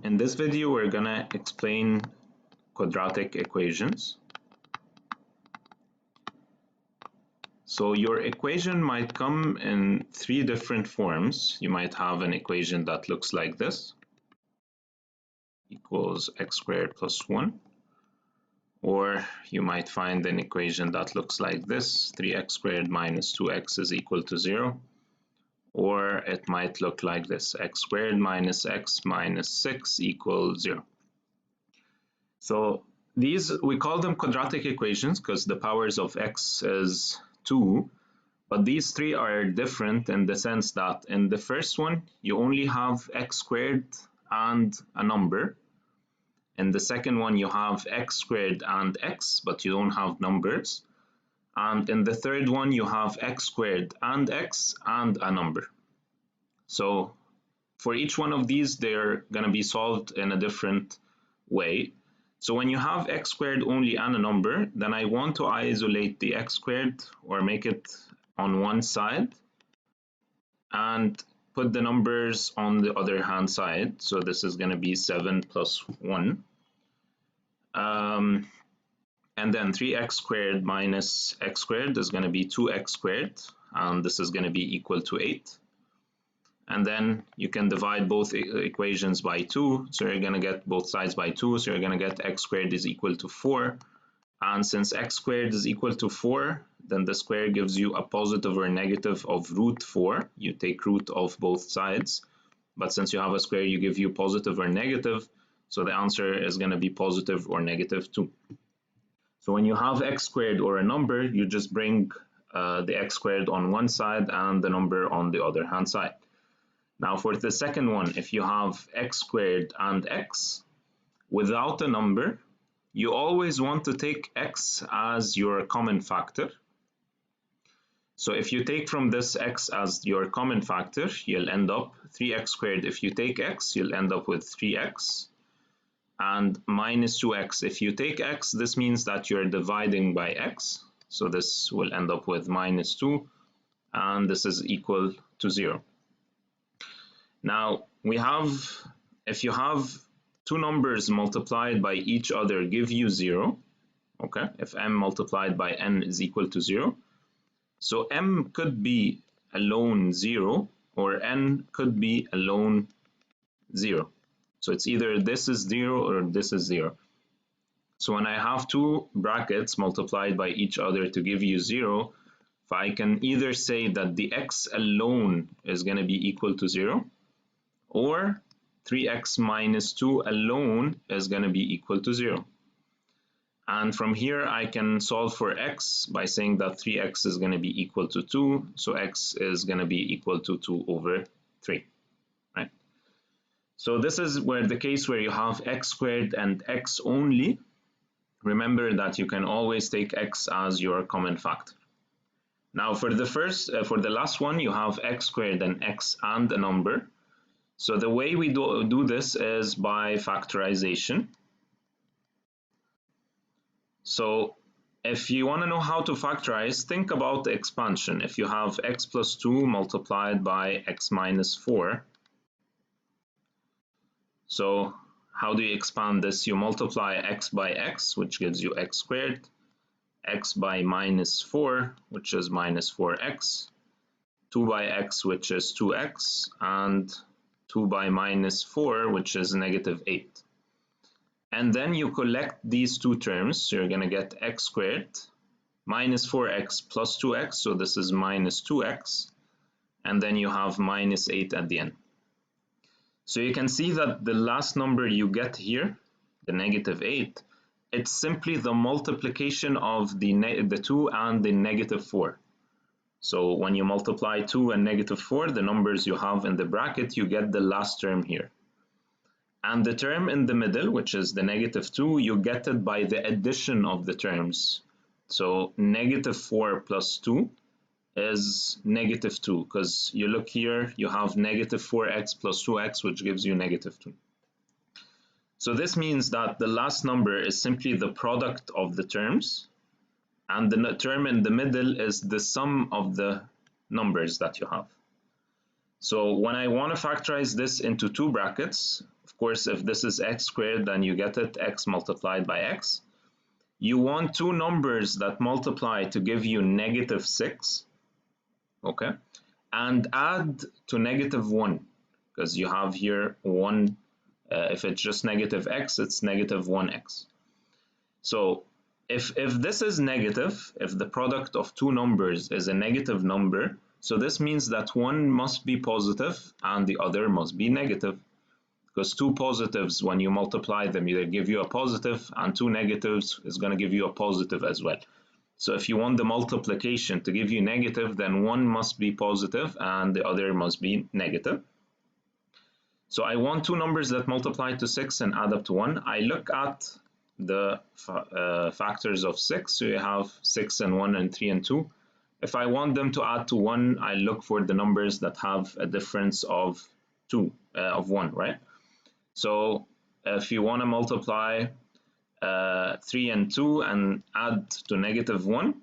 In this video, we're gonna explain quadratic equations. So your equation might come in three different forms. You might have an equation that looks like this, equals x squared plus 1. Or you might find an equation that looks like this, 3x squared minus 2x is equal to 0. Or it might look like this, x squared minus x minus 6 equals 0. So these, we call them quadratic equations because the powers of x is 2, but these three are different in the sense that in the first one you only have x squared and a number. In the second one you have x squared and x, but you don't have numbers. And in the third one you have x squared and x and a number. So for each one of these, they're going to be solved in a different way. So when you have x squared only and a number, then I want to isolate the x squared or make it on one side and put the numbers on the other hand side. So this is going to be 7 plus 1. And then 3x squared minus x squared is going to be 2x squared, and this is going to be equal to 8. And then you can divide both equations by 2, so you're going to get both sides by 2, so you're going to get x squared is equal to 4. And since x squared is equal to 4, then the square gives you a positive or negative of root 4. You take root of both sides, but since you have a square, you give you positive or negative, so the answer is going to be positive or negative 2. So when you have x squared or a number, you just bring the x squared on one side and the number on the other hand side. Now for the second one, if you have x squared and x without a number, you always want to take x as your common factor. So if you take from this x as your common factor, you'll end up 3x squared. If you take x, you'll end up with 3x. And minus 2x, if you take x, this means that you're dividing by x. So this will end up with minus 2, and this is equal to 0. Now we have, if you have two numbers multiplied by each other give you 0, okay, if m multiplied by n is equal to 0, so m could be alone 0 or n could be alone 0. So it's either this is 0 or this is 0. So when I have two brackets multiplied by each other to give you 0, if I can either say that the x alone is going to be equal to 0, or 3x minus 2 alone is going to be equal to 0. And from here I can solve for x by saying that 3x is going to be equal to 2, so x is going to be equal to 2 over 3. Right? So this is where the case where you have x squared and x only. Remember that you can always take x as your common factor. Now for the last one, you have x squared and x and a number. So the way we do this is by factorization. So if you want to know how to factorize, think about the expansion. If you have x plus 2 multiplied by x minus 4, so how do you expand this? You multiply x by x, which gives you x squared, x by minus 4, which is minus 4x, 2 by x, which is 2x, and 2 by minus 4, which is negative 8. And then you collect these two terms, so you're going to get x squared minus 4x plus 2x, so this is minus 2x, and then you have minus 8 at the end. So you can see that the last number you get here, the negative 8, it's simply the multiplication of the 2 and the negative 4. So when you multiply 2 and negative 4, the numbers you have in the bracket, you get the last term here. And the term in the middle, which is the negative 2, you get it by the addition of the terms. So negative 4 plus 2 is negative 2, because you look here, you have negative 4x plus 2x, which gives you negative 2. So this means that the last number is simply the product of the terms, and the term in the middle is the sum of the numbers that you have. So when I want to factorize this into two brackets, of course, if this is x squared, then you get it x multiplied by x. You want two numbers that multiply to give you negative 6, okay? And add to negative 1, because you have here 1. If it's just negative x, it's negative 1x. So if this is negative, if the product of two numbers is a negative number, so this means that one must be positive and the other must be negative, because two positives, when you multiply them, either give you a positive, and two negatives is going to give you a positive as well. So if you want the multiplication to give you negative, then one must be positive and the other must be negative. So I want two numbers that multiply to 6 and add up to 1. I look at the factors of 6. So you have 6 and 1 and 3 and 2. If I want them to add to 1, I look for the numbers that have a difference of 1, right? So if you want to multiply 3 and 2 and add to negative 1,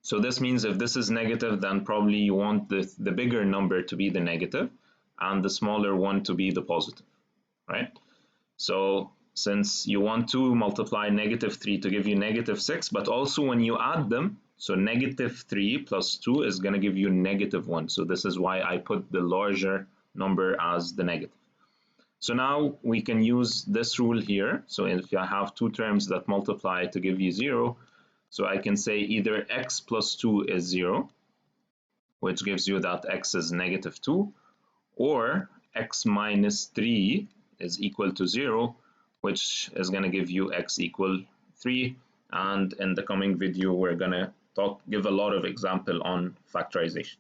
so this means if this is negative, then probably you want the bigger number to be the negative and the smaller one to be the positive, right? So since you want to multiply negative 3 to give you negative 6, but also when you add them, so negative 3 plus 2 is going to give you negative 1. So this is why I put the larger number as the negative. So now we can use this rule here. So if I have two terms that multiply to give you 0, so I can say either x plus 2 is 0, which gives you that x is negative 2, or x minus 3 is equal to 0, which is going to give you x equal 3. And in the coming video, we're going to give a lot of example on factorization.